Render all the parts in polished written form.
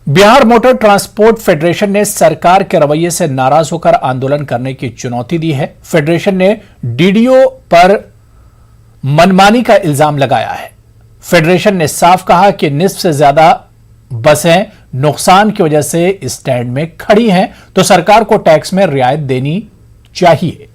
Bihar motor transport federation ने सरकार के रवैये से नाराज होकर आंदोलन करने की चुनौती दी है। फेडरेशन ने डीडीओ पर मनमानी का इल्जाम लगाया है। फेडरेशन ने साफ कहा कि निस्फ से ज्यादा बसें नुकसान की वजह से स्टैंड में खड़ी हैं, तो सरकार को टैक्स में रियायत देनी चाहिए।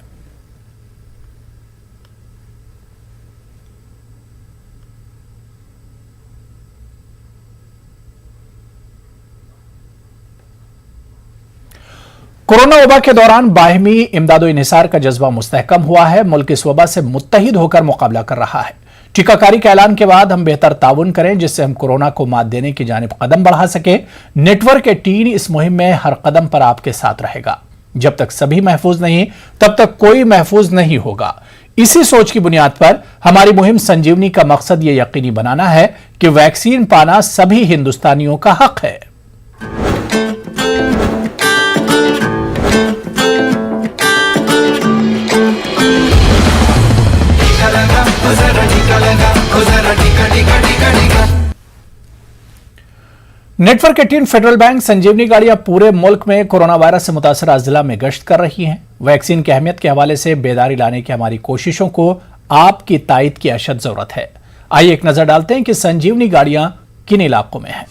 कोरोना वबा के दौरान बाहिमी इमदादो इन्हिसार का जज्बा मुस्तहकम हुआ है। मुल्क इस वबा से मुत्तहिद होकर मुकाबला कर रहा है। टीकाकारी के ऐलान के बाद हम बेहतर ताउन करें, जिससे हम कोरोना को मात देने की जानिब कदम बढ़ा सके। नेटवर्क ए टीन इस मुहिम में हर कदम पर आपके साथ रहेगा। जब तक सभी महफूज नहीं, तब तक कोई महफूज नहीं होगा। इसी सोच की बुनियाद पर हमारी मुहिम संजीवनी का मकसद यह यकीनी बनाना है कि वैक्सीन पाना सभी हिंदुस्तानियों का हक है। नेटवर्क 18 फेडरल बैंक संजीवनी गाड़ियां पूरे मुल्क में कोरोना वायरस से मुतासरा जिला में गश्त कर रही हैं। वैक्सीन की अहमियत के हवाले से बेदारी लाने की हमारी कोशिशों को आपकी तायद की अशद जरूरत है। आइए एक नजर डालते हैं कि संजीवनी गाड़ियां किन इलाकों में हैं।